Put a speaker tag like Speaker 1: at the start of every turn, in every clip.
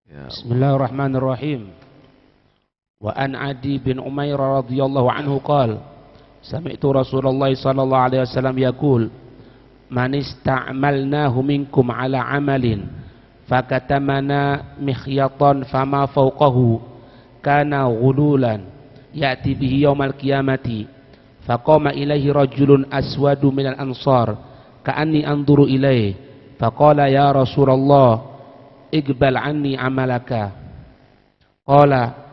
Speaker 1: Ya Allah.
Speaker 2: Bismillahirrahmanirrahim. Wa an Adi bin Umair radhiyallahu anhu qala sami'tu Rasulullah sallallahu alaihi wasallam yaqul man ista'malnahu minkum ala amalin fakatamana mikhyatan fama fawqahu kana ghululan ya'ti bihi yaumal qiyamati faqama ilaihi rajulun aswadu minal ansar ka'anni anzuru ilaihi faqala ya Rasulullah iqbal anni amalaka qala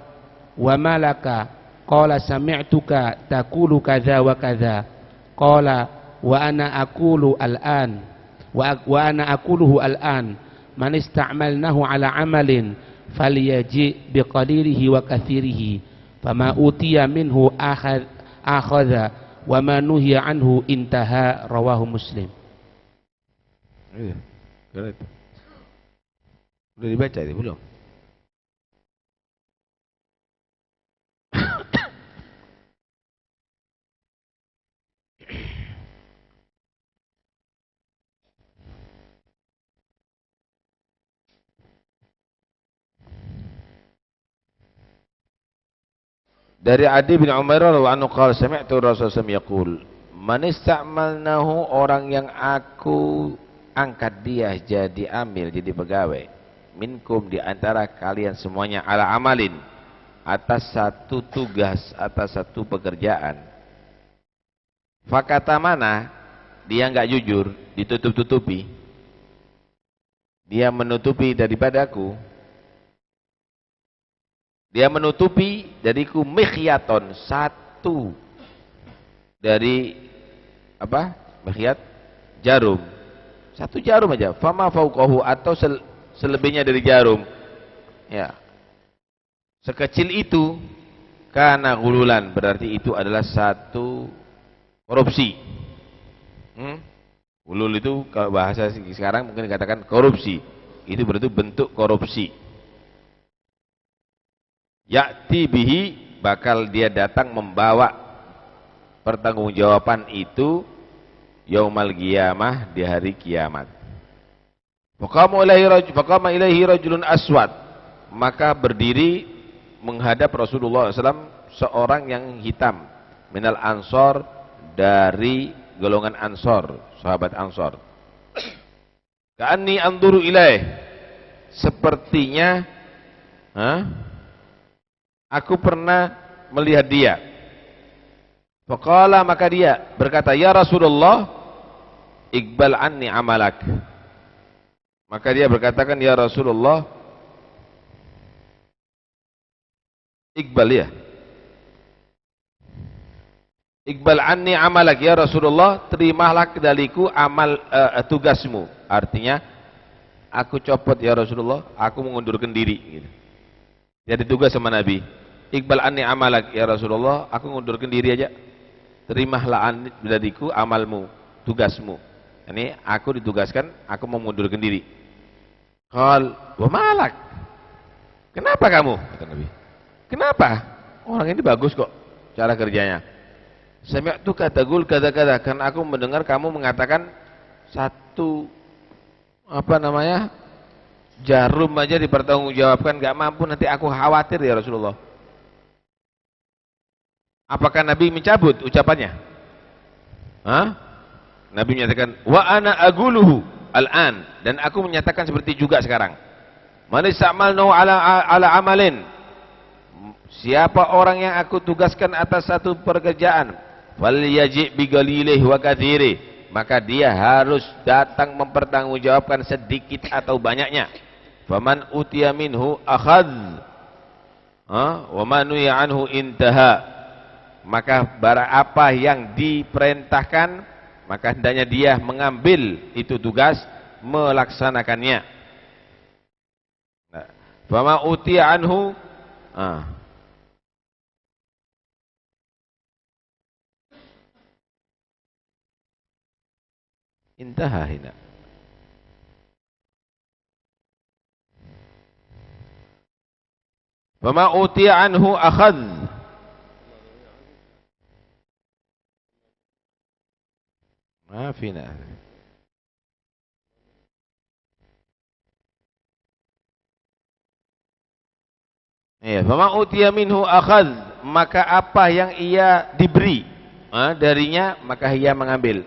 Speaker 2: wa malaka qala sami'tuka taqulu kadza wa kadza qala wa ana aqulu al'an wa ana aquluhu al'an man ista'malnahu ala amalin falyaji biqalilihi wa kathirihi fama utiya minhu akhadha wa ma nuhiya anhu intaha rawahu Muslim.
Speaker 1: Iya. Udah dibaca itu belum? Dari Adi bin Umair radhiyallahu anhu qala sami'tu Rasulullah SAW yaqul man ista'malnahu, orang yang aku angkat dia jadi amil, jadi pegawai, minkum, di antara kalian semuanya, ala amalin, atas satu tugas, atas satu pekerjaan, fakata mana, dia enggak jujur, ditutup-tutupi, dia menutupi daripadaku, dia menutupi dariku mikhyaton, satu dari apa? Mikhyat jarum. Satu jarum aja. Fama fauqahu, atau selebihnya dari jarum. Ya. Sekecil itu kana gululan, berarti itu adalah satu korupsi. Gulul itu kalau bahasa sekarang mungkin dikatakan korupsi. Itu berarti bentuk korupsi. Ya'ti bihi, bakal dia datang membawa pertanggungjawaban itu yaumal qiyamah, di hari kiamat. Faqama ilaihi rajulun aswad, maka berdiri menghadap Rasulullah SAW seorang yang hitam, minal ansor, dari golongan ansor, sahabat ansor. Ka'anni anzuru ilaih, sepertinya aku pernah melihat dia. Faqala, maka dia berkata, ya Rasulullah, iqbal anni amalak. Maka dia berkatakan, ya Rasulullah, iqbal, ya, iqbal anni amalak, ya Rasulullah, terimalah dariku amal tugasmu. Artinya, aku copot ya Rasulullah, aku mengundurkan diri gitu. Jadi tugas sama Nabi, iqbal anni amalak ya Rasulullah, aku mengundurkan diri aja, terimalah dariku amalmu, tugasmu. Ini aku ditugaskan, aku mau mengundurkan diri. Qal wa malak, kenapa kamu, kata Nabi, kenapa, orang ini bagus kok cara kerjanya. Sami'tu katagul kata-kata, karena aku mendengar kamu mengatakan satu jarum aja dipertanggungjawabkan gak mampu, nanti aku khawatir ya Rasulullah. Apakah Nabi mencabut ucapannya? Nabi menyatakan, wa ana aguluhu al-an, dan aku menyatakan seperti juga sekarang. Man ista'malnahu ala amalin, siapa orang yang aku tugaskan atas satu pekerjaan, falyaji bi qalilihi wa katsirihi, maka dia harus datang mempertanggungjawabkan sedikit atau banyaknya. Faman utiya minhu akhadh wa man nuhiya anhu intaha, maka bara apa yang diperintahkan, maka hendaknya dia mengambil itu tugas, melaksanakannya. Fama utiya anhu intaha hina. Fama utiya anhu akhadh, maafina. Ya, fama utiya minhu akhadh, maka apa yang ia diberi darinya maka ia mengambil.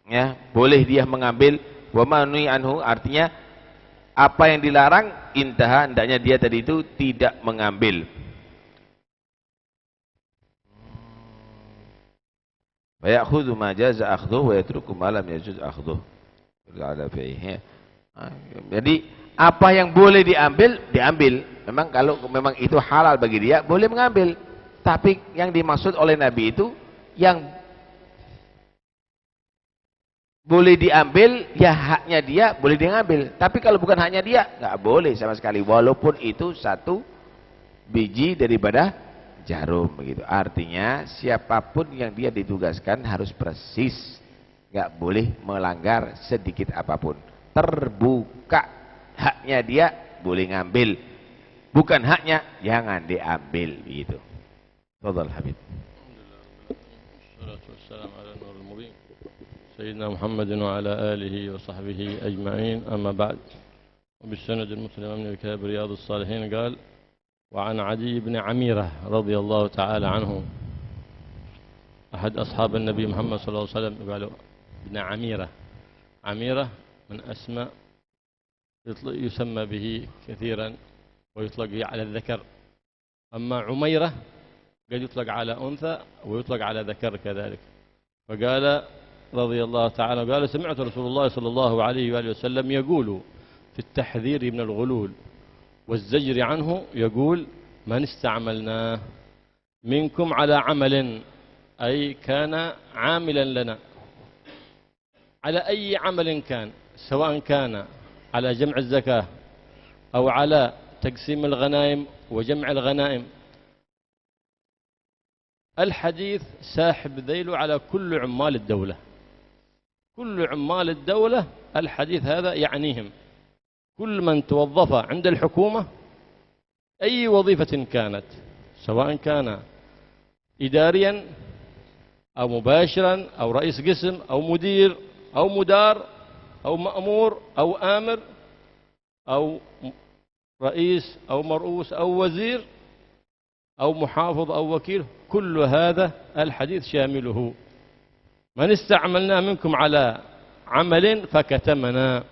Speaker 1: Ya, boleh dia mengambil. Wa ma nui anhu, artinya apa yang dilarang intaha, hendaknya dia tadi itu tidak mengambil. Wa ya'khudhu ma jaza akhdhuhu wa yatruku ma lam yajuz akhdhuhu. Jadi apa yang boleh diambil, diambil. Memang kalau memang itu halal bagi dia, boleh mengambil. Tapi yang dimaksud oleh Nabi itu yang boleh diambil, ya haknya dia, boleh diambil. Tapi kalau bukan haknya dia, nggak boleh sama sekali. Walaupun itu satu biji daripada jarum begitu. Artinya siapapun yang dia ditugaskan harus persis, nggak boleh melanggar sedikit apapun. Terbuka haknya dia, boleh ngambil. Bukan haknya, jangan diambil begitu. Fadhal Habib.
Speaker 3: Wassalatu wassalamu ala nuril mubin Sayyidina Muhammadin wa ala alihi wa sahbihi ajma'in. Amma ba'd. وبالسند المسلم من كتاب رياض الصالحين قال: وعن عدي بن عميرة رضي الله تعالى عنه، أحد أصحاب النبي محمد صلى الله عليه وسلم، قالوا ابن عميرة. عميرة من أسماء يسمى به كثيرا ويطلق على الذكر. أما عميرة قد يطلق على أنثى ويطلق على ذكر كذلك. فقال رضي الله تعالى، قال: سمعت رسول الله صلى الله عليه وآله وسلم يقول في التحذير من الغلول والزجر عنه، يقول: من استعملناه منكم على عمل، أي كان عاملا لنا على أي عمل كان، سواء كان على جمع الزكاة أو على تقسيم الغنائم وجمع الغنائم. الحديث ساحب ذيله على كل عمال الدولة، كل عمال الدولة الحديث هذا يعنيهم، كل من توظف عند الحكومة أي وظيفة كانت، سواء كان إداريا أو مباشرا أو رئيس قسم أو مدير أو مدار أو مأمور أو آمر أو رئيس أو مرؤوس أو وزير أو محافظ أو وكيل، كل هذا الحديث شامله. من استعملنا منكم على عمل فكتمنا،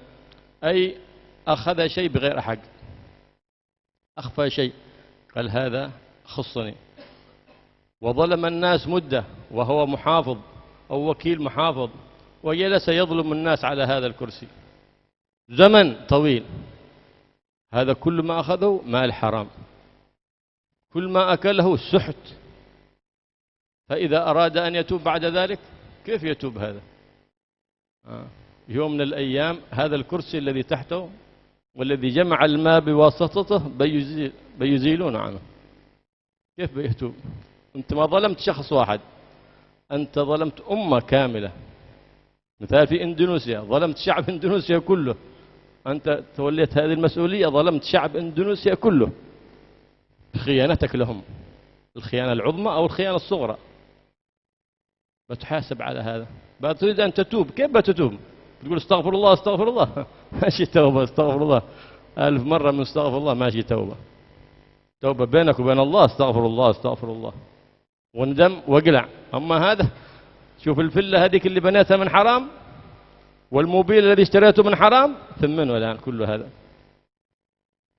Speaker 3: أي أخذ شيء بغير حق، أخفى شيء، قال هذا خصني. وظلم الناس مدة وهو محافظ أو وكيل محافظ، وجلس يظلم الناس على هذا الكرسي زمن طويل، هذا كل ما أخذه مال حرام، كل ما أكله سحت. فإذا أراد أن يتوب بعد ذلك كيف يتوب هذا؟ يوم من الأيام هذا الكرسي الذي تحته والذي جمع الماء بواسطته بيزيلون عنه، كيف بيتوب؟ أنت ما ظلمت شخص واحد، أنت ظلمت أمة كاملة. مثال في إندونيسيا، ظلمت شعب إندونيسيا كله، أنت توليت هذه المسؤولية، ظلمت شعب إندونيسيا كله بخيانتك لهم، الخيانة العظمى أو الخيانة الصغرى، بتحاسب على هذا. تريد أن تتوب، كيف بتتوب؟ تقول استغفر الله استغفر الله، ماشي توبة، استغفر الله 1000 مرة من استغفر الله، ماشي توبة. توبة بينك وبين الله، استغفر الله استغفر الله، وندم واقلع. أما هذا شوف الفلة هذيك اللي بنيتها من حرام والموبيل الذي اشتريته من حرام، ثمنه الآن كل هذا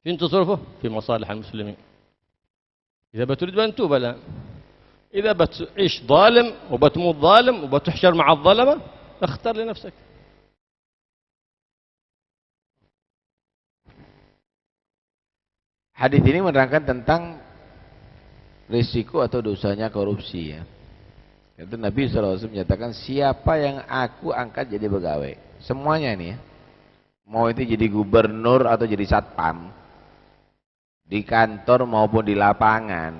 Speaker 3: فين تصرفه؟ في مصالح المسلمين. إذا بتريد أن توب الآن، إذا بتعيش ظالم وبتموت ظالم وبتحشر مع الظلمة، اختار لنفسك.
Speaker 1: Hadis ini menerangkan tentang risiko atau dosanya korupsi ya. Itu Nabi SAW menyatakan, siapa yang aku angkat jadi pegawai, semuanya ini ya, mau itu jadi gubernur atau jadi satpam, di kantor maupun di lapangan,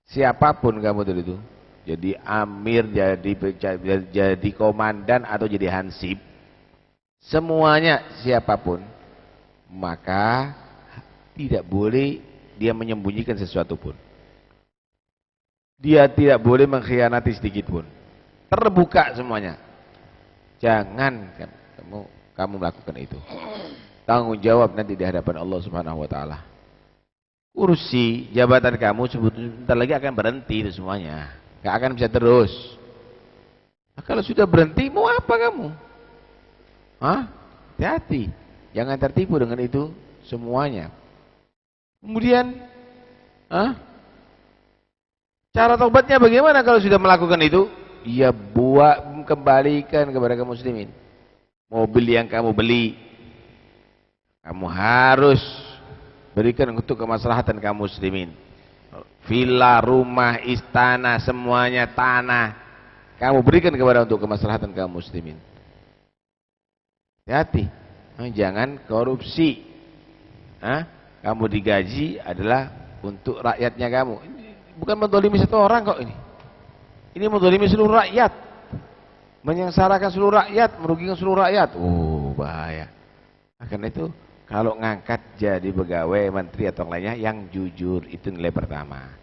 Speaker 1: siapapun kamu itu, jadi amir, jadi komandan atau jadi hansip, semuanya siapapun, maka tidak boleh dia menyembunyikan sesuatu pun. Dia tidak boleh mengkhianati sedikit pun. Terbuka semuanya. Jangan kamu melakukan itu. Tanggung jawab nanti di hadapan Allah Subhanahu wa taala. kursi jabatan kamu sebentar lagi akan berhenti itu semuanya, nggak akan bisa terus. Nah, kalau sudah berhenti mau apa kamu? Hah? Hati-hati, jangan tertipu dengan itu semuanya. Kemudian cara tobatnya bagaimana kalau sudah melakukan itu? Ya buat kembalikan kepada kaum muslimin. Mobil yang kamu beli, kamu harus berikan untuk kemaslahatan kaum muslimin. Villa, rumah, istana, semuanya tanah, kamu berikan kepada untuk kemaslahatan kaum muslimin. Hati-hati, jangan korupsi. Kamu digaji adalah untuk rakyatnya kamu. Bukan mendolimi satu orang kok ini. Ini mendolimi seluruh rakyat, menyengsarakan seluruh rakyat, merugikan seluruh rakyat. Oh bahaya. Karena itu kalau ngangkat jadi pegawai, menteri atau lainnya yang jujur, itu nilai pertama.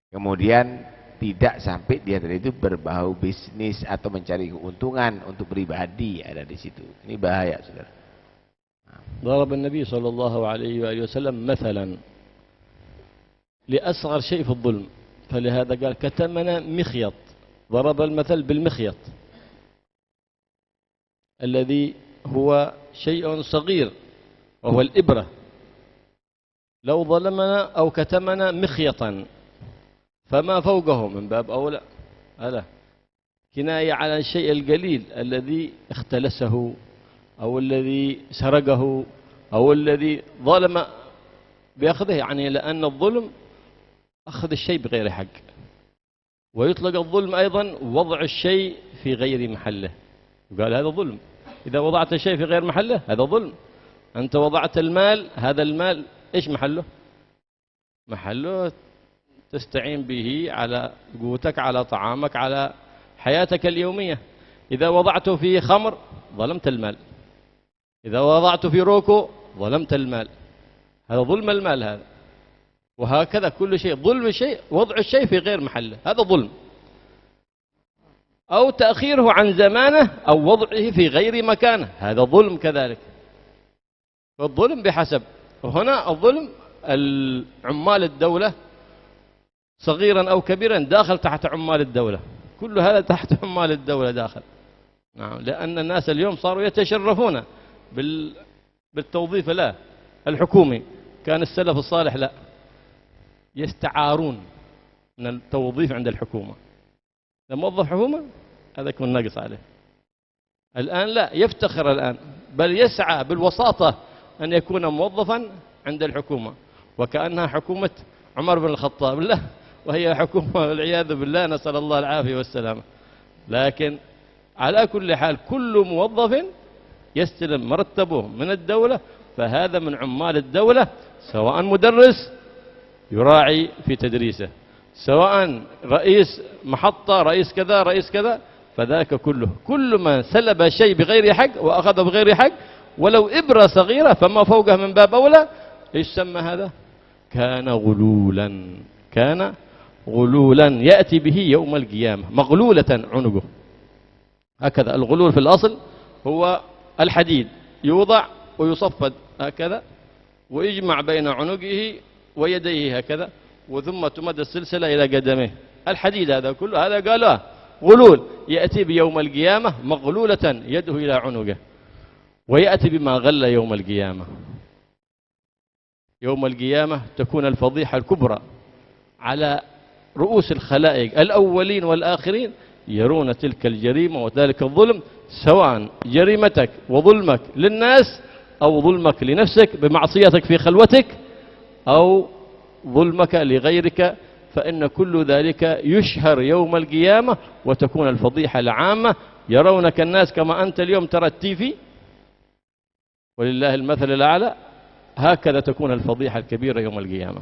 Speaker 1: Kemudian tidak sampai dia dari itu berbau bisnis atau mencari keuntungan untuk pribadi ada di situ. Ini bahaya, saudara.
Speaker 3: ضرب النبي صلى الله عليه وآله وسلم مثلا لأصغر شيء في الظلم، فلهذا قال كتمنا مخيط. ضرب المثل بالمخيط الذي هو شيء صغير وهو الإبرة. لو ظلمنا أو كتمنا مخيطا فما فوقه من باب أولى. هذا كناية على الشيء القليل الذي اختلسه أو الذي سرقه أو الذي ظلم بأخذه، يعني لأن الظلم أخذ الشيء بغير حق، ويطلق الظلم أيضا وضع الشيء في غير محله. قال هذا ظلم. إذا وضعت الشيء في غير محله هذا ظلم. أنت وضعت المال، هذا المال إيش محله؟ محله تستعين به على قوتك، على طعامك، على حياتك اليومية. إذا وضعته في خمر ظلمت المال، إذا وضعته في روكو ظلمت المال. هذا ظلم المال هذا. وهكذا كل شيء، ظلم الشيء وضع الشيء في غير محله هذا ظلم، أو تأخيره عن زمانه أو وضعه في غير مكانه هذا ظلم كذلك. فالظلم بحسب. وهنا الظلم عمال الدولة صغيرا أو كبيرا داخل تحت عمال الدولة، كل هذا تحت عمال الدولة داخل. نعم، لأن الناس اليوم صاروا يتشرفون بالتوظيف لا الحكومي. كان السلف الصالح لا، يستعارون من التوظيف عند الحكومة. لما موظف حكومة هذا يكون ناقص عليه. الآن لا، يفتخر الآن بل يسعى بالوساطة أن يكون موظفا عند الحكومة، وكأنها حكومة عمر بن الخطاب. لا، وهي حكومة والعياذ بالله، نسأل الله العافية والسلامة. لكن على كل حال كل موظف يستلم مرتبه من الدولة فهذا من عمال الدولة، سواء مدرس يراعي في تدريسه، سواء رئيس محطة، رئيس كذا، رئيس كذا، فذاك كله. كل من سلب شيء بغير حق وأخذ بغير حق ولو إبرة صغيرة فما فوقه من باب أولى، إيش سمى هذا؟ كان غلولا. كان غلولا يأتي به يوم القيامة مغلولة عنقه. هكذا الغلول في الأصل هو الحديد يوضع ويصفد هكذا ويجمع بين عنقه ويديه هكذا، وثم تمد السلسلة إلى قدميه. الحديد هذا كله هذا قالوا غلول، يأتي بيوم القيامة مغلولة يده إلى عنقه، ويأتي بما غل يوم القيامة. يوم القيامة تكون الفضيحة الكبرى على رؤوس الخلائق الأولين والآخرين، يرون تلك الجريمة وذلك الظلم، سواء جريمتك وظلمك للناس أو ظلمك لنفسك بمعصيتك في خلوتك أو ظلمك لغيرك، فإن كل ذلك يشهر يوم القيامة وتكون الفضيحة العامة. يرونك الناس كما أنت اليوم ترى التيفي، ولله المثل الأعلى، هكذا تكون الفضيحة الكبيرة يوم القيامة.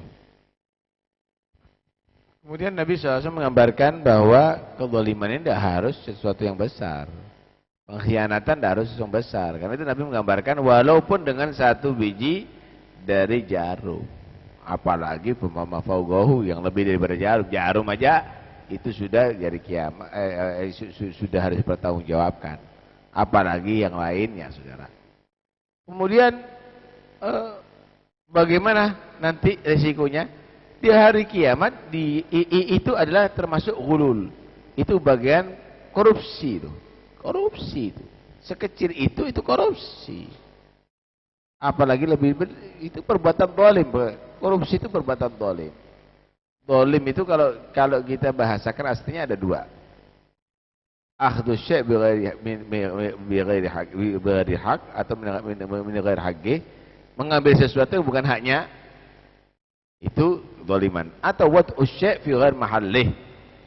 Speaker 1: Kemudian Nabi SAW menggambarkan bahwa kezaliman ini tidak harus sesuatu yang besar, pengkhianatan tidak harus sesuatu yang besar. Karena itu Nabi menggambarkan walaupun dengan satu biji dari jarum, apalagi pemama faugohu yang lebih daripada jarum. Jarum aja itu sudah dari kiamat, sudah harus dipertanggungjawabkan, apalagi yang lainnya, saudara. Kemudian Bagaimana nanti resikonya? Di hari kiamat itu adalah termasuk ghulul. Itu bagian korupsi itu. Korupsi itu. Sekecil itu korupsi. Apalagi itu perbuatan zalim. Korupsi itu perbuatan zalim. Zalim itu kalau kita bahasakan aslinya ada dua. Akhdhu syai' bighairi haq atau min ghairi haqqi, mengambil sesuatu bukan haknya, itu zaliman. Atau wad'u syai' fi ghairi mahallih,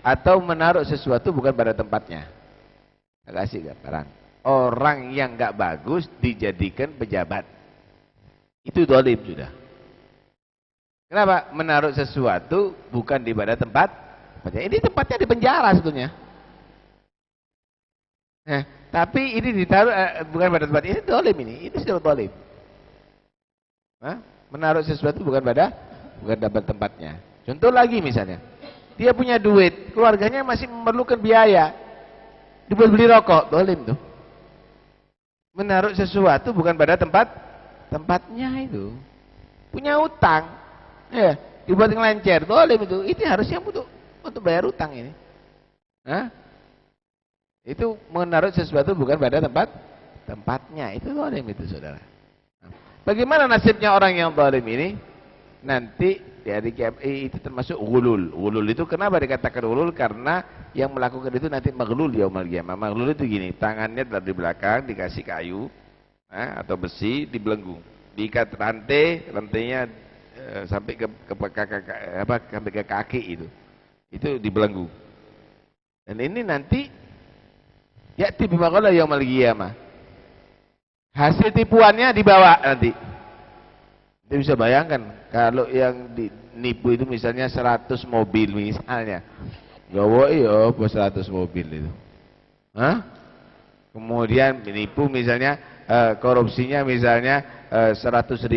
Speaker 1: atau menaruh sesuatu bukan pada tempatnya. Kasih gambaran. Orang yang enggak bagus dijadikan pejabat. Itu zalim sudah. Kenapa? Menaruh sesuatu bukan di pada tempatnya. Ini tempatnya di penjara sebetulnya. Nah, tapi ini ditaruh bukan pada tempat ini zalim ini sudah zalim. Menaruh sesuatu bukan dapat tempatnya. Contoh lagi misalnya, dia punya duit, keluarganya masih memerlukan biaya, dibuat beli rokok, zalim tuh. Menaruh sesuatu bukan pada tempatnya itu. Punya utang, ya, dibuat ngelencer, zalim itu. Itu harusnya untuk bayar utang ini. Itu menaruh sesuatu bukan pada tempatnya. Itu zalim itu, saudara. Bagaimana nasibnya orang yang zalim ini? Nanti di hari kiamat itu termasuk ghulul. Ghulul itu kenapa dikatakan ghulul? Karena yang melakukan itu nanti maghlul yaumul qiyamah. Maghlul itu gini, tangannya dari belakang dikasih kayu atau besi, dibelenggu, diikat rantainya sampai ke kaki itu dibelenggu. Dan ini nanti ya'ti bima qala yaumul qiyamah. Hasil tipuannya dibawa nanti. Kita bisa bayangkan kalau yang dinipu itu misalnya 100 mobil misalnya. Gawa iya 100 mobil itu. Kemudian menipu misalnya korupsinya misalnya 100.000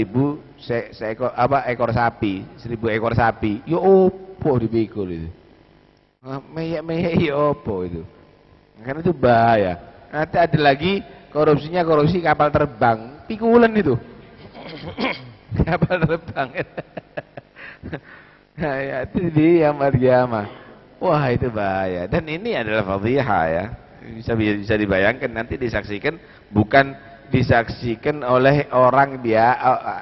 Speaker 1: ekor sapi, 1.000 ekor sapi. Ya opo dipikul itu. Meyek ya opo itu. Karena itu bahaya. Nanti ada lagi korupsi kapal terbang, pikulan itu. Kapal terbang. Nah, ya, itu dia Maryamah. Wah, itu bahaya. Dan ini adalah fadhihah ya. Bisa dibayangkan nanti disaksikan, bukan disaksikan oleh orang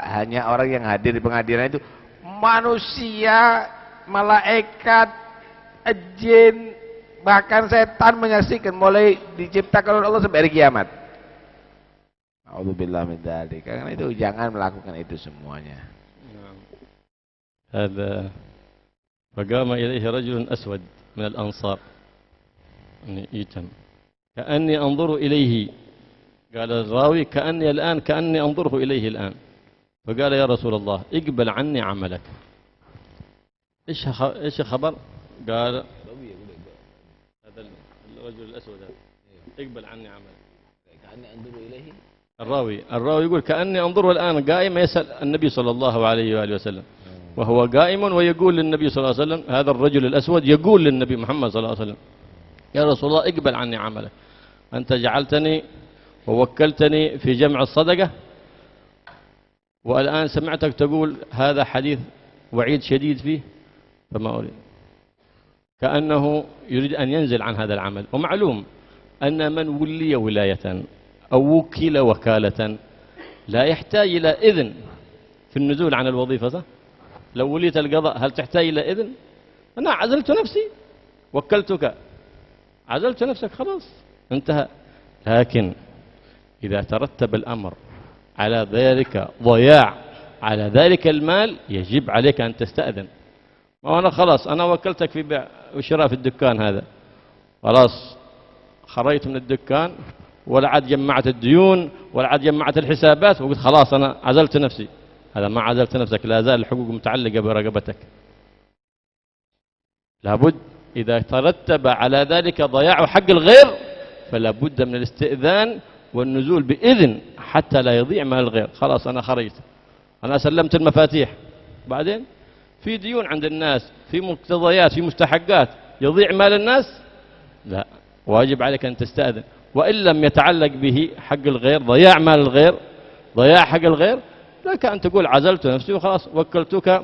Speaker 1: hanya orang yang hadir di pengadilan itu, manusia, malaikat, jin, bahkan setan menyaksikan mulai diciptakan oleh Allah sampai hari kiamat. A'udzubillah min dzalik. Karena itu jangan melakukan itu semuanya.
Speaker 3: هذا فقام إليه رجل أسود من الأنصار يتم كأني أنظر إليه. قال الراوي كأني أنظره إليه الآن. فقال يا رسول الله اقبل عني عملك. إيش خبر؟ قال هذا الرجل الأسود هذا اقبل عني عملك. كأني أنظر إليه. الراوي يقول كأني أنظره الآن قائم يسأل النبي صلى الله عليه وآله وسلم، وهو قائم ويقول للنبي صلى الله عليه وسلم، هذا الرجل الأسود يقول للنبي محمد صلى الله عليه وسلم يا رسول الله اقبل عني عملك، أنت جعلتني ووكلتني في جمع الصدقة، والآن سمعتك تقول هذا حديث وعيد شديد فيه، فما أريد. كأنه يريد أن ينزل عن هذا العمل. ومعلوم أن من ولي ولاية أو وكل وكالة لا يحتاج إلى إذن في النزول عن الوظيفة، صح؟ لو وليت القضاء هل تحتاج إلى إذن؟ أنا عزلت نفسي، وكلتك، عزلت نفسك، خلاص انتهى. لكن إذا ترتب الأمر على ذلك ضياع على ذلك المال يجب عليك أن تستأذن. وأنا خلاص أنا وكلتك في بيع وشراء في الدكان هذا، خلاص خرجت من الدكان ولا عاد جمعت الديون ولا عاد جمعت الحسابات وقلت خلاص أنا عزلت نفسي. هذا ما عزلت نفسك، لا زال الحقوق متعلقة برقبتك. لابد إذا ترتب على ذلك ضياع حق الغير فلا بد من الاستئذان والنزول بإذن حتى لا يضيع مال الغير. خلاص أنا خرجت، أنا سلمت المفاتيح، بعدين في ديون عند الناس، في مقتضيات، في مستحقات، يضيع مال الناس؟ لا، واجب عليك أن تستأذن. وإن لم يتعلق به حق الغير، ضياع مال الغير، ضياع حق الغير، لك أن تقول عزلت نفسي وخلاص وكلتك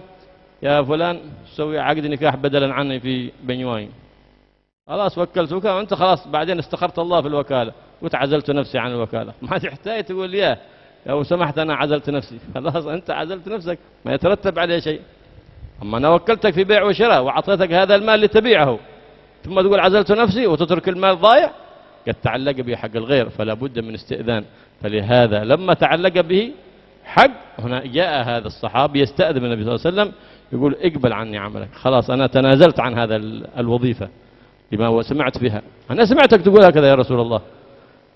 Speaker 3: يا فلان سوي عقد نكاح بدلا عني في بنيوين، خلاص وكلتك وأنت خلاص بعدين استخرت الله في الوكالة، قلت عزلت نفسي عن الوكالة، ما تحتاج تقول يا لو سمحت أنا عزلت نفسي، خلاص أنت عزلت نفسك ما يترتب عليه شيء. أما أنا وكلتك في بيع وشراء وأعطيتك هذا المال لتبيعه ثم تقول عزلت نفسي وتترك المال ضايع، قد تعلق به حق الغير فلا بد من استئذان. فلهذا لما تعلق به حق هنا جاء هذا الصحابي يستأذن النبي صلى الله عليه وسلم يقول اقبل عني عملك، خلاص أنا تنازلت عن هذا الوظيفة لما سمعت بها، أنا سمعتك تقول هكذا يا رسول الله.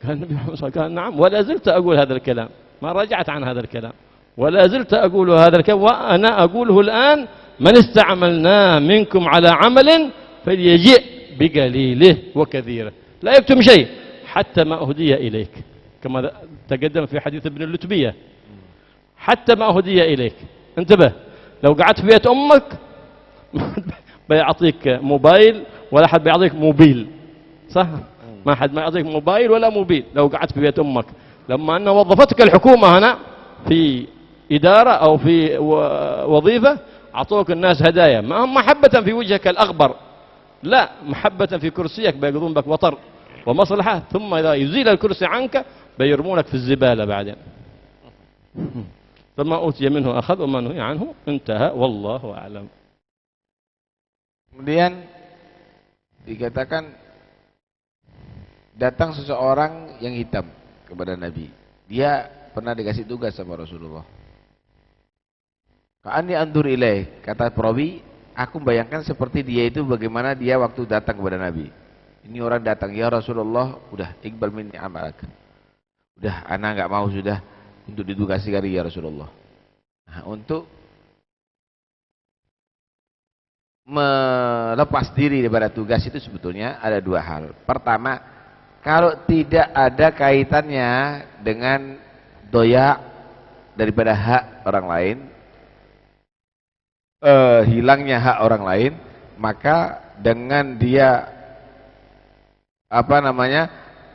Speaker 3: قال النبي محمد صلى الله عليه وسلم نعم ولا زلت أقول هذا الكلام، ما رجعت عن هذا الكلام ولا زلت أقول هذا الكلام، وأنا أقوله الآن من استعملنا منكم على عمل فليجئ بقليله وكثيره، لا يكتم شيء حتى ما أهدي إليك، كما تقدم في حديث ابن اللتبية حتى ما أهدي إليك. انتبه، لو قعدت في بيت أمك بيعطيك موبايل ولا حد بيعطيك موبيل، صح؟ ما حد ما يعطيك موبايل ولا موبيل لو قعدت في بيت أمك. لما أن وظفتك الحكومة هنا في إدارة أو في وظيفة أعطوك الناس هدايا، ما هم محبة في وجهك الأغبر، لا محبة في كرسيك بيقضون بك وطر ومصلحة، ثم إذا يزيل الكرسي عنك بيرمونك في الزبالة بعدين. فما أوتي منه أخذ وما نهي عنه انتهى والله أعلم.
Speaker 1: Kemudian dikatakan datang seseorang yang hitam kepada Nabi. Dia pernah dikasih tugas sama Rasulullah. Ka'anni andur ilaih, kata perawi, aku bayangkan seperti dia itu bagaimana dia waktu datang kepada Nabi. Ini orang datang, ya Rasulullah, udah iqbal minni amalak. Udah, anak enggak mau sudah untuk ditugasi kali ya Rasulullah. Nah, untuk melepas diri daripada tugas itu sebetulnya ada dua hal. Pertama, kalau tidak ada kaitannya dengan doya daripada hak orang lain, hilangnya hak orang lain, maka dengan dia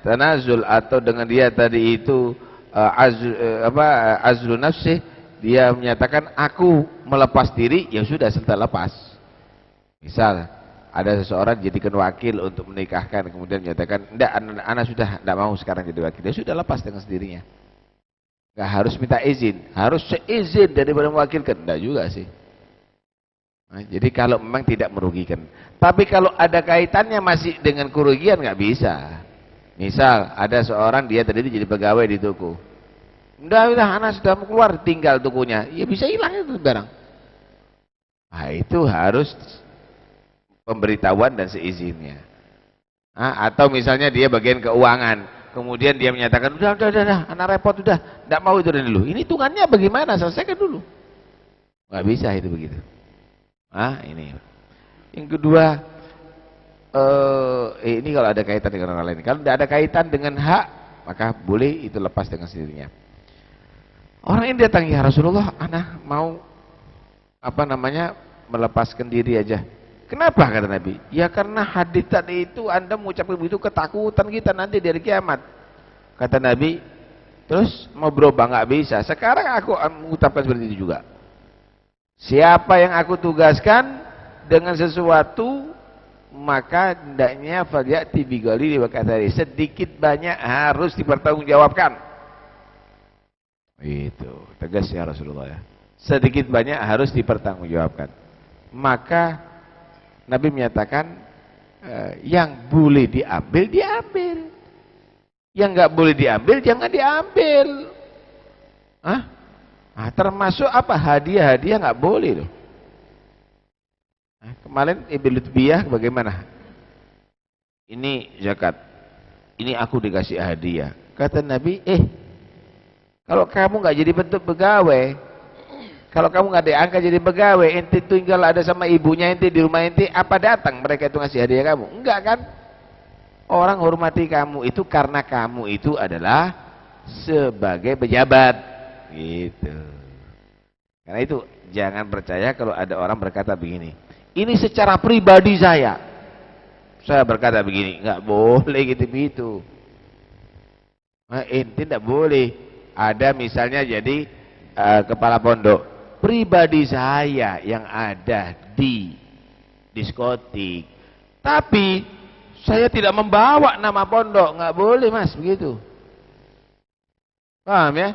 Speaker 1: tanazul atau dengan dia tadi itu azlu nafsih, dia menyatakan aku melepas diri, ya sudah setelah lepas. Misal ada seseorang jadikan wakil untuk menikahkan, kemudian menyatakan enggak, anak sudah enggak mau sekarang jadi wakil, dia sudah lepas dengan sendirinya, enggak harus minta izin, harus seizin daripada mewakilkan, enggak juga sih. Nah, jadi kalau memang tidak merugikan, tapi kalau ada kaitannya masih dengan kerugian nggak bisa. Misal ada seorang dia tadi jadi pegawai di toko, udah anak sudah mau keluar tinggal tokonya, ya bisa hilang itu barang. Nah, itu harus pemberitahuan dan seizinnya. Nah, atau misalnya dia bagian keuangan, kemudian dia menyatakan udah anak repot, udah nggak mau itu dulu, ini hitungannya bagaimana, selesaikan dulu. Nggak bisa itu begitu. Ini yang kedua, ini kalau ada kaitan dengan orang lain. Kalau tidak ada kaitan dengan hak, maka boleh itu lepas dengan sendirinya. Orang ini datang, ya Rasulullah, anak mau melepaskan diri aja. Kenapa, kata Nabi? Ya karena hadis tadi itu Anda mengucapkan begitu, ketakutan kita nanti dari kiamat. Kata Nabi, terus mau berubah nggak bisa. Sekarang aku mengucapkan seperti itu juga. Siapa yang aku tugaskan dengan sesuatu, maka hendaknya falyati bigali wakatari, sedikit banyak harus dipertanggungjawabkan. Itu tegas ya Rasulullah ya. Sedikit banyak harus dipertanggungjawabkan. Maka Nabi menyatakan yang boleh diambil diambil, yang nggak boleh diambil jangan diambil. Termasuk apa, hadiah-hadiah nggak boleh loh. Kemarin Ibnu Lutbiyah bagaimana? Ini zakat, ini aku dikasih hadiah. Kata Nabi, kalau kamu nggak jadi bentuk pegawai, kalau kamu nggak diangkat jadi pegawai, ente tinggal ada sama ibunya ente di rumah ente, apa datang mereka itu ngasih hadiah kamu? Enggak kan? Orang hormati kamu itu karena kamu itu adalah sebagai pejabat. Gitu. Karena itu jangan percaya kalau ada orang berkata begini, ini secara pribadi saya berkata begini, nggak boleh gitu. Ente tidak boleh. Ada misalnya jadi kepala pondok, pribadi saya yang ada di diskotik, tapi saya tidak membawa nama pondok. Nggak boleh mas begitu, paham ya?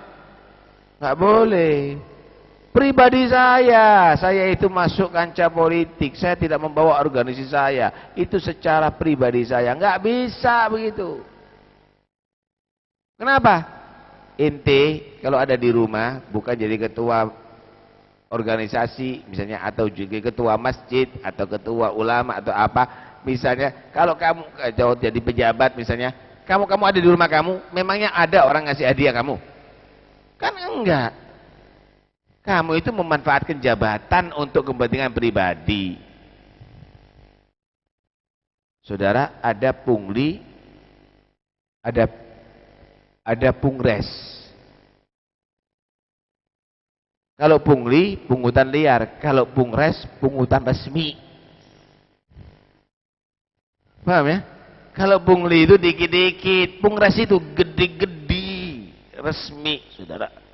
Speaker 1: Nggak boleh. Pribadi saya itu masuk kancah politik, saya tidak membawa organisasi saya, itu secara pribadi saya, nggak bisa begitu. Kenapa? Ente kalau ada di rumah bukan jadi ketua organisasi misalnya, atau juga ketua masjid atau ketua ulama atau apa misalnya, kalau kamu jadi pejabat misalnya, kamu ada di rumah kamu, memangnya ada orang ngasih hadiah kamu? Kan enggak. Kamu itu memanfaatkan jabatan untuk kepentingan pribadi. Saudara, ada pungli, ada pungres. Kalau pungli, pungutan liar. Kalau pungres, pungutan resmi. Paham ya? Kalau pungli itu dikit-dikit, pungres itu gede-gede, resmi, saudara.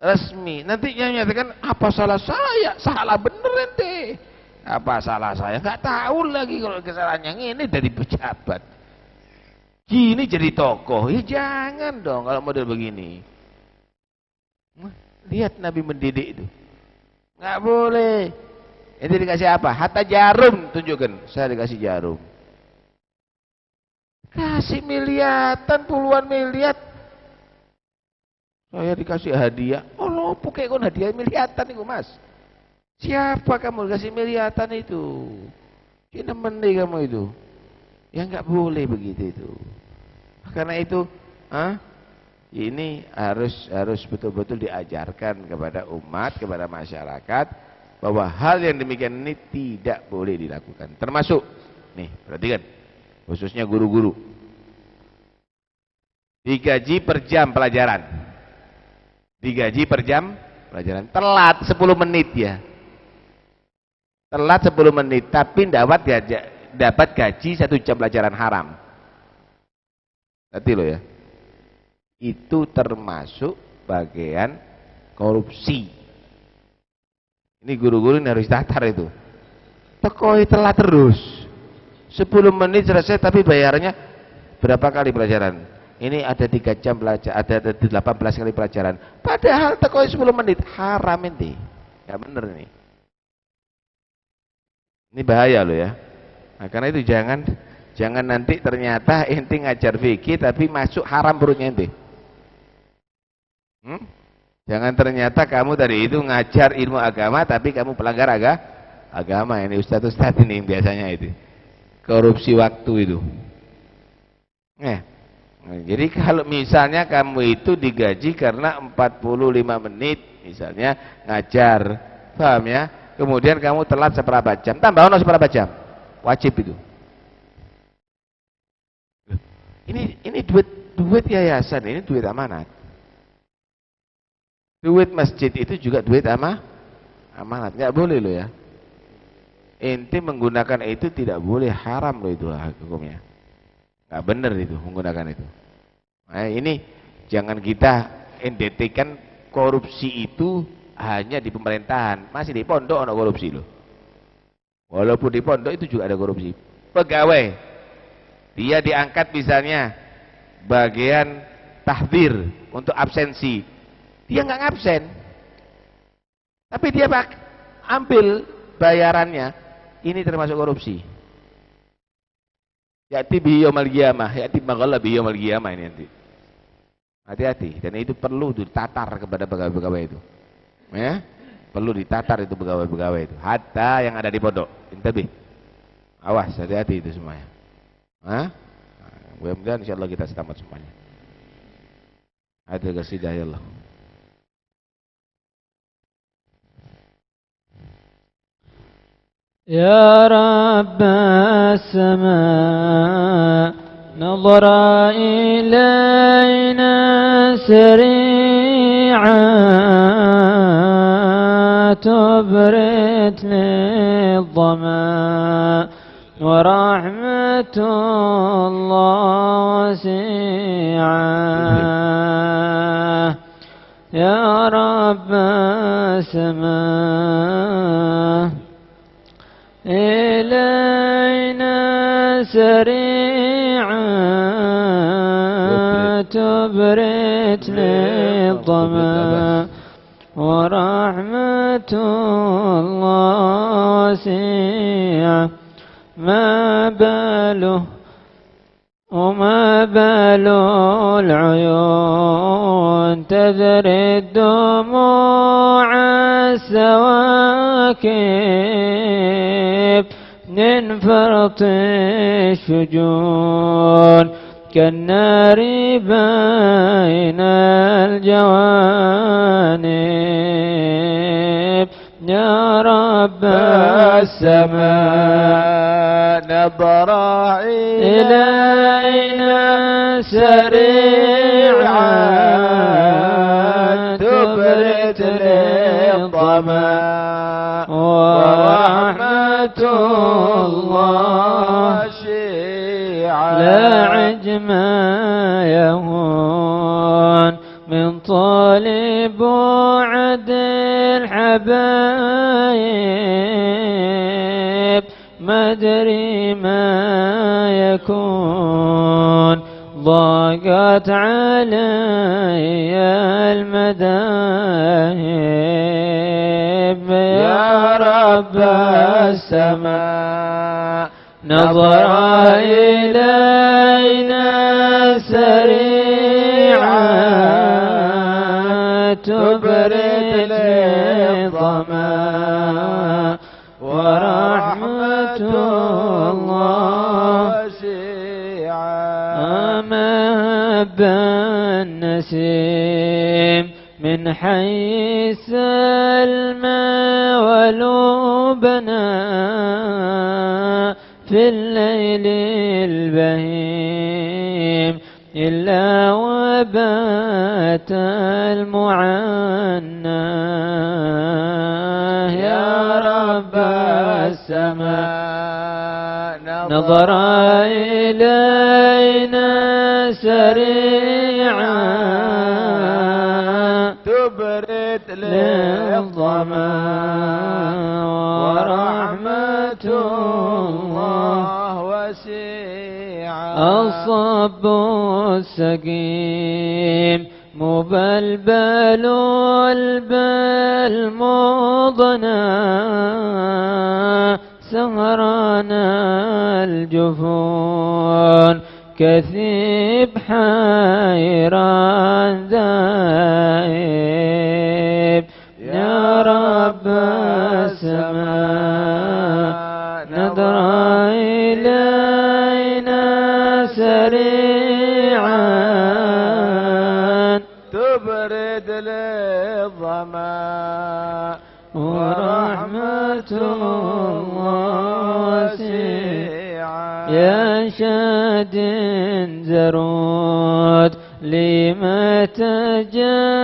Speaker 1: Resmi. Nanti yang menyatakan apa salah saya? Salah bener ente. Apa salah saya? Nggak tahu lagi kalau kesalahan yang ini dari pejabat. Gini jadi tokoh. Ya jangan dong kalau model begini. Lihat Nabi mendidik itu. Nggak boleh. Ente dikasih apa? Hatta jarum, tunjukkan. Saya dikasih jarum. Kasih miliatan, puluhan miliar. Saya dikasih hadiah. Oh lo pokoknya kon hadiah miliatan itu mas. Siapa kamu dikasih miliatan itu? Ini mending kamu itu. Ya nggak boleh begitu itu. Karena itu, ini harus betul-betul diajarkan kepada umat, kepada masyarakat, bahwa hal yang demikian ini tidak boleh dilakukan. Termasuk, nih perhatikan, khususnya guru-guru, digaji per jam pelajaran. Digaji per jam pelajaran. Telat 10 menit ya. Telat 10 menit tapi dapat gaji 1 jam pelajaran haram. Hati lo ya. Itu termasuk bagian korupsi. Ini guru-guru ini harus tatar itu. Tekoi telat terus. 10 menit selesai tapi bayarnya berapa kali pelajaran? Ini ada 3 jam pelajaran, ada 18 kali pelajaran. Padahal tekoi 10 menit, haram ente. Enggak bener ini. Ini bahaya loh ya. Nah, karena itu jangan nanti ternyata ente ngajar fikih tapi masuk haram perutnya ente. Jangan ternyata kamu tadi itu ngajar ilmu agama tapi kamu pelanggar agama. Ini ustadz ini biasanya itu. Korupsi waktu itu. Jadi kalau misalnya kamu itu digaji karena 45 menit misalnya ngajar, paham ya? Kemudian kamu telat seberapa jam, tambah seberapa jam, wajib itu. Ini duit yayasan, ini duit amanat. Duit masjid itu juga duit amanat, nggak boleh loh ya. Ente menggunakan itu tidak boleh, haram loh itu hukumnya. Nggak benar itu menggunakan itu. Nah, ini jangan kita endetikan korupsi itu hanya di pemerintahan, masih di pondok ada korupsi loh. Walaupun di pondok itu juga ada korupsi. Pegawai dia diangkat misalnya bagian tahdir untuk absensi, dia nggak ngabsen, tapi dia ambil bayarannya, ini termasuk korupsi. Ya'ti bihi yaumil qiyamah, ya'ti maghalla bihi yaumil qiyamah ini nanti. Hati-hati, dan itu perlu ditatar kepada pegawai-pegawai itu. Ya, perlu ditatar itu pegawai-pegawai itu. Hatta yang ada di pondok. Intabih. Awas, hati-hati itu semuanya. Mudah-mudahan insyaallah kita selamat semuanya. Hati kasih ya Allah.
Speaker 4: يا رب السماء نظر إلينا سريعا تبرد للظما ورحمة الله واسعة يا رب السماء إلينا سريعا تبرد للظما ورحمة الله واسعة ما باله وما بال العيون تذري الدموع السواكب من فرط الشجون كالنار بين الجوانب يا رب السماء
Speaker 5: نظر
Speaker 4: إلينا سريعا تبرد للظما ورحمة الله
Speaker 5: شيعا
Speaker 4: لا عجم يهون من طالب وعد الحبايب ما أدري ما يكون ضاقت علي المذاهب يا رب السماء نظر إلينا سريعا تبرد للظما ورحمة الله
Speaker 5: واسعة
Speaker 4: مهب النسيم من حي الماء ولبنا في الليل البهيم إلا وبات المعنى يا رب السماء نظر إلينا سريعا
Speaker 5: تبرد
Speaker 4: للظما ورحمة الله
Speaker 5: واسعة
Speaker 4: الصب السقيم مبلبل البلمضنا سهران الجفون كثيب حيران ذائب يا رب السماء نظر إلينا سريعا
Speaker 5: تبرد للظما ورحمة الله واسعة
Speaker 4: يا شاد زرود لما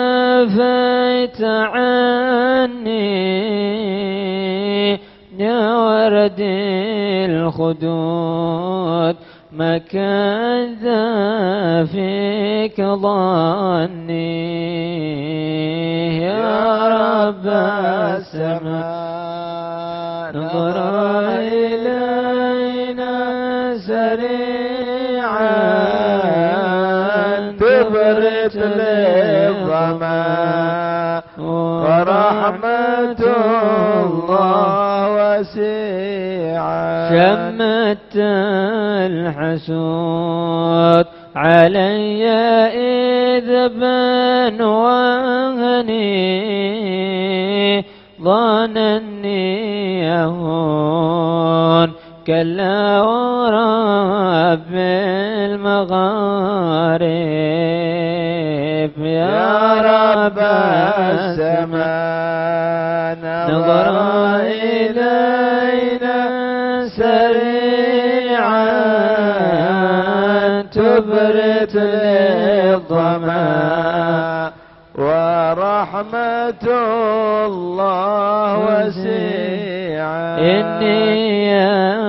Speaker 4: تجافيت عني يا ورد الخدود ما كان ذا فيك ظني يا رب السماء نظر إلينا سريعا
Speaker 5: تبرد للظما ورحمة الله واسعة
Speaker 4: شمت الحسود علي إذ بن وهني ظنني يهون كلا ورب المغارب يا رب السماء نظر إلينا سريعا تبرد للظما
Speaker 5: ورحمة الله واسعة
Speaker 4: إني يا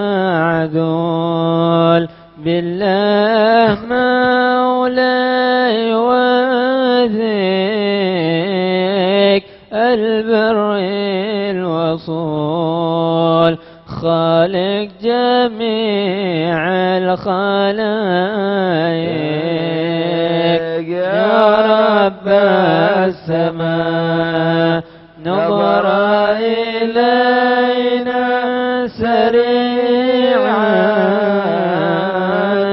Speaker 4: عذول بالله مولاي وذي البر الوصول خالق جميع الخلائق يا رب السماء نظر إلينا سريعا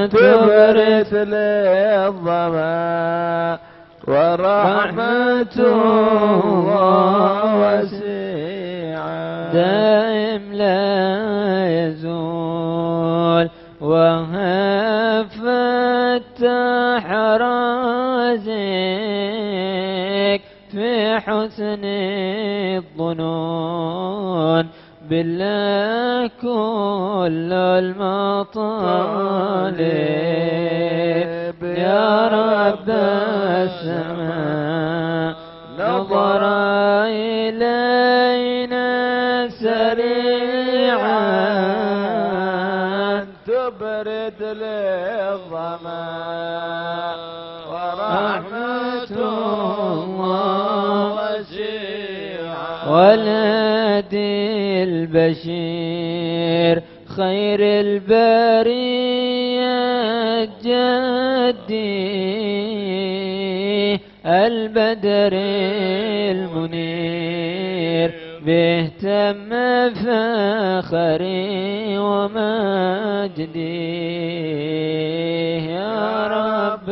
Speaker 4: تبرز للظما ورحمة الله وسيعة دائم لا يزول وهب فتح رازق في حسن الظنون بالله كل المطالب يا رب السماء نظر إلينا سريعا تبرد للظما ورحمة الله وسيعة ولدي البشير خير البرية جدي البدر المنير به تم فخري ومجدي يا رب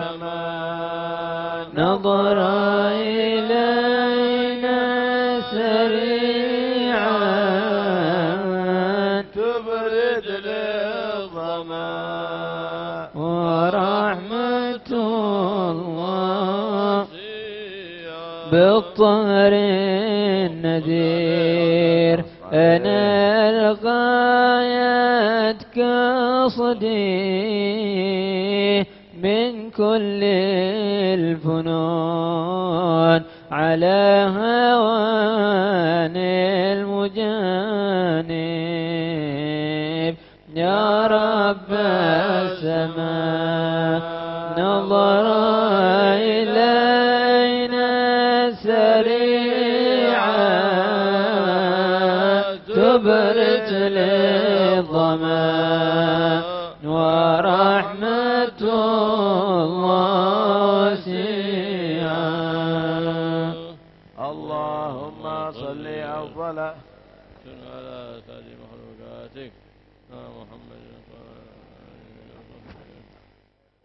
Speaker 4: السماء نظر إلينا سريعا تبرد للظما ورحمة الله بالطهر النذير أنا الغاية قصدي من كل الفنون على هوان المجانب يا رب السماء نظر إلينا سريعا تبرد للظما ورحمة الله وسيعة اللهم صل أفضل
Speaker 3: على سيد مخلوقاتك محمد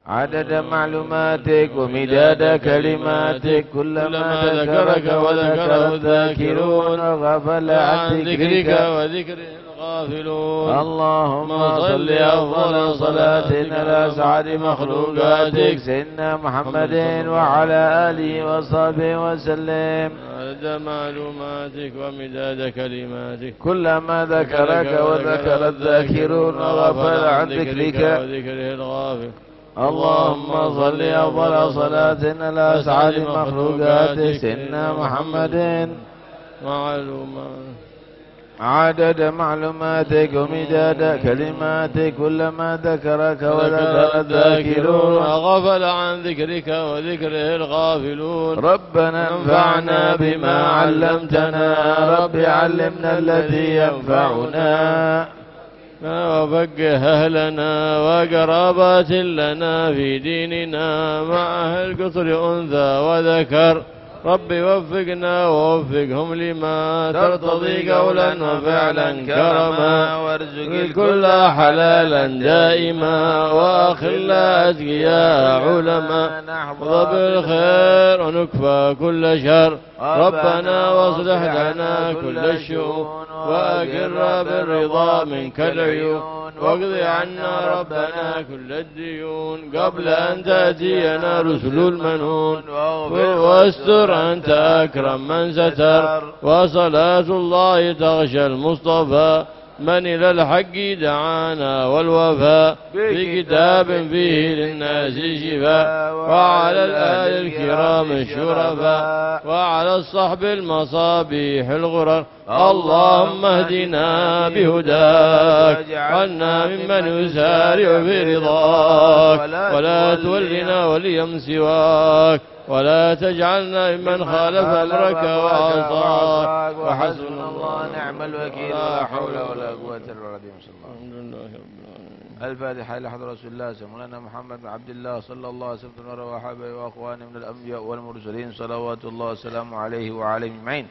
Speaker 5: عدد معلوماتك ومداد كلماتك كلما ذكرك وذكر الذاكرون غفل عن ذكرك
Speaker 3: وذكر الغافلون
Speaker 5: اللهم صل أفضل صلاة على سعد مخلوقاتك سيدنا محمد وعلى آله وصحبه وسلم
Speaker 3: عدد معلوماتك ومداد كلماتك
Speaker 5: كلما ذكرك وذكر الذاكرون غفل عن ذكرك
Speaker 3: وذكره الغافل
Speaker 5: اللهم صل أفضل صلاة على سعد مخلوقاتك سيدنا محمد
Speaker 3: معلومات
Speaker 5: عدد معلوماتك ومداد كلماتك كلما ذكرك وذكر الذاكرون
Speaker 3: غفل عن ذكرك وذكره الغافلون
Speaker 5: ربنا انفعنا بما علمتنا رب علمنا الذي ينفعنا
Speaker 3: وفقه أهلنا وقرابات لنا في ديننا مع أهل قصر أنثى وذكر رب وفقنا ووفقهم لما ترتضي قولا وفعلا كرما
Speaker 5: وارزق
Speaker 3: الكل حلالا دائما وأخلا أتقياء علما نحظى بالخير ونكفى كل شر ربنا واصلح لنا كل الشؤون وأقر بالرضا منك العيون واقض عنا ربنا كل الديون قبل أن تأتينا رسل المنون واستر أنت أكرم من ستر وصلاة الله تغشى المصطفى من إلى الحق دعانا والوفاء بكتاب فيه للناس شفاء وعلى الآل الكرام الشرفاء وعلى الصحب المصابيح الغرر اللهم اهدنا بهداك واجعلنا ممن يسارع في رضاك ولا تولنا وليا سواك ولا تجعلنا ممن خالف أمرك وعصاك وحسبنا الله
Speaker 5: نعم الوكيل
Speaker 3: لا
Speaker 5: ولا
Speaker 3: حول
Speaker 5: حول
Speaker 3: ولا
Speaker 5: ولا قوة إلا بالله صلى الله عليه
Speaker 3: الحمد لله رب العالمين.
Speaker 5: الفاتحة إلى حضرة رسول الله مولانا محمد بن عبد الله صلى الله عليه وسلم وحبه وأخوانه من الأنبياء والمرسلين صلوات الله وسلامه عليه وعليهم أجمعين.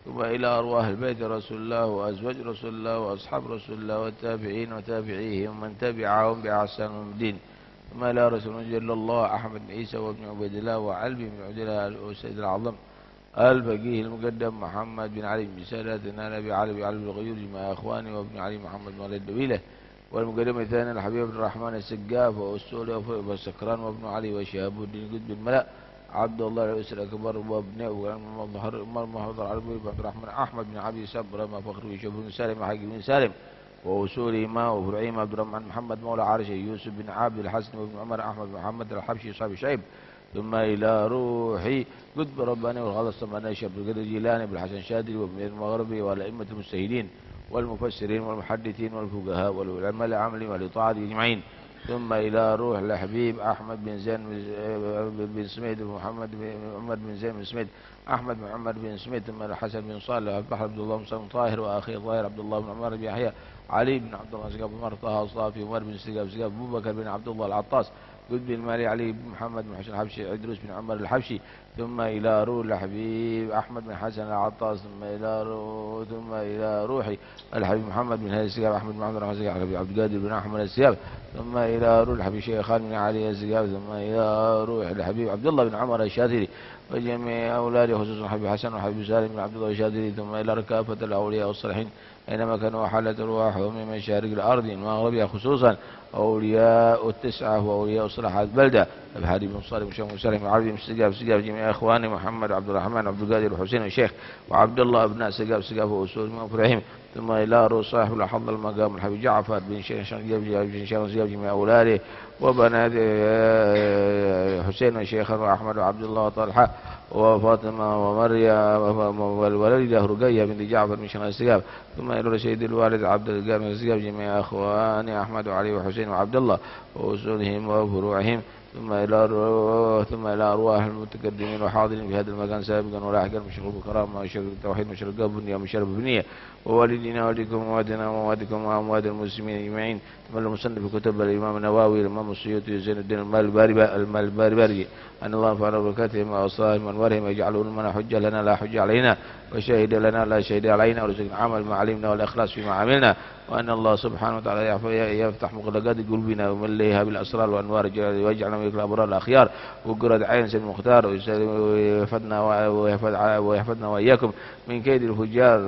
Speaker 5: ثم إلى أرواح البيت رسول الله وأزواج رسول الله وأصحاب رسول الله والتابعين وتابعيهم ومن تبعهم بإحسان الدين. ثم إلى رسول جل الله أحمد بن عيسى وابن عبيد الله وعلي بن عبد الله السيد العظم الفقيه المقدم محمد بن علي بن ساداتنا نبي علي بن علي الغيور مع إخواني وابن علي محمد بن علي الدويلة والمقدم الثاني الحبيب بن الرحمن السقاف وأسولي والسكران وابن علي وشهاب الدين قطب الملأ عبد الله الأسر الأكبر وابنه المحضر العربي عبد الرحمن أحمد بن عبد سبر ما فخر وشوف بن سالم حق بن سالم وأصولي ما وفرعيم عبد الرحمن محمد مولى عرشه يوسف بن عبد الحسن وابن عمر أحمد بن محمد الحبشي صاحب شعيب. ثم إلى روحي قطب رباني والغلط الصماني شاب القدر الجيلاني بالحسن شادري وابن المغربي والأئمة المجتهدين والمفسرين والمحدثين والفقهاء والعلماء العاملين والإطاعة أجمعين. ثم إلى روح الحبيب أحمد بن زين بن سميد ومحمد بن عمر بن زين بن سميد أحمد بن عمر بن سميد. ثم الحسن بن صالح البحر عبد الله بن طاهر وأخي طاهر عبد الله بن عمر بن يحيى علي بن عبد الله سقاف عمر طه الصافي عمر بن سقاف أبو بكر بن عبد الله العطاس قطب المالي علي بن محمد بن حسن الحبشي عدروس بن عمر الحبشي. ثم إلى روح الحبيب أحمد بن حسن العطاس. ثم إلى روحي الحبيب محمد بن هادي السقاف أحمد بن عبد الرحمن عبد القادر بن أحمد السقاف. ثم إلى روح الحبيب شيخ خالد بن علي السقاف. ثم إلى روح الحبيب عبد الله بن عمر الشاذلي وجميع أولاده خصوصا الحبيب حسن والحبيب سالم بن عبد الله الشاذلي. ثم إلى كافة الأولياء والصالحين أينما كانوا وحلت أرواحهم من مشارق الأرض ومغربها خصوصا أولياء التسعة وأولياء الصلاح البلدة الهادي بن صالح وشيخ مسلم وعربي بن سقاف جميع إخواني محمد عبد الرحمن عبد القادر الحسين الشيخ وعبد الله ابناء سقاف وأسود وإبراهيم. ثم إلى روح صاحب الحظ المقام الحبيب جعفر بن شيخ جميع أولاده وبنات حسين وشيخ وأحمد وعبد الله وطلحة وفاطمة ومريم والوالدة رقية بنت جعفر من شيخ السقاف. ثم إلى رشيد الوالد عبد القادر السقاف جميع أخواني أحمد وعلي وحسين وعبد الله وأصولهم وفروعهم. ثم إلى أرواح المتقدمين وحاضرين في هذا المكان سابقا ولاحقا من شرف الكرامة وشرف التوحيد وشرف البنية وشرف البنية ووالدينا ووالدكم ووالدنا ووالدكم وأموات المسلمين أجمعين. ثم المصنف كتب الإمام النووي الإمام السيوطي زين الدين المالباري أن الله ينفعنا ببركاتهم وأوصالهم وأنوارهم ويجعلوا لنا حجة لنا لا حجة علينا وشهد لنا لا شهد علينا ورزقنا عمل ما علمنا والإخلاص فيما عملنا. وأن الله سبحانه وتعالى يفتح مغلقات قلوبنا ويمليها بالأسرار والأنوار ويجعلنا من الأبرار الأخيار وقرة عين سيد المختار ويحفظنا وإياكم من كيد الفجار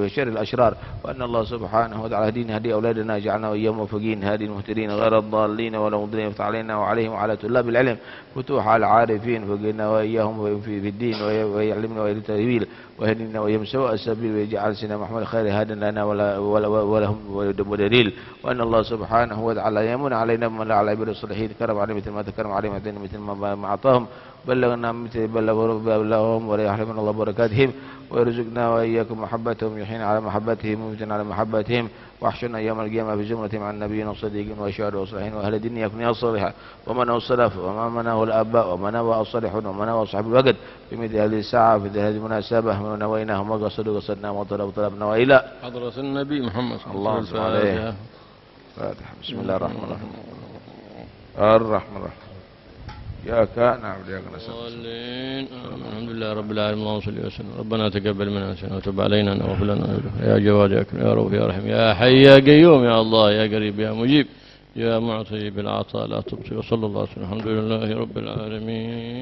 Speaker 5: وشر الأشرار. وأن الله سبحانه وتعالى هدي أولادنا جعلنا وإياهم موفقين هادي المهتدين غير الضالين ولا مضلين يفتح علينا وعليهم وعلى طلاب العلم فتوح على العارفين فقنا وإياهم في الدين ويعلمنا ويتويل ويهدينا وإياهم سواء السبيل ويجعل سيدنا محمد خير هاد لنا ولهم ودليل. وأن الله سبحانه وتعالى يمن علينا من لا على عباد الصالحين كرم عليهم مثل ما تكرم عليهم مثل ما أعطاهم بلغنا مثل بلغهم ولا يحرمنا الله بركاتهم ويرزقنا وإياكم محبتهم يحين على محبتهم ويمتن على محبتهم واحشرنا يوم القيامة في زمرة مع النبيين والصديقين والشهداء والصالحين وأهل الدين يكون الصالحة ومن هو السلف وما منه الآباء ومن هو الصالحون ومن هو صاحب الوقت في مثل هذه الساعة في هذه المناسبة ونويناهم وقصدوا قصدنا وطلبنا وإلى
Speaker 3: حضرة النبي محمد صلى الله
Speaker 5: الله عليه وسلم. فاتح. بسم الله الرحمن الرحيم إياك نعبد وإياك نستعين.
Speaker 3: الحمد لله رب العالمين اللهم صل وسلم. ربنا تقبل منا وتب علينا واغفر لنا يا جواد يا كريم يا رب يا رحيم يا حي يا قيوم يا الله يا قريب يا مجيب يا معطي بالعطاء لا تبصي. وصلى الله وسلم. الحمد لله رب العالمين.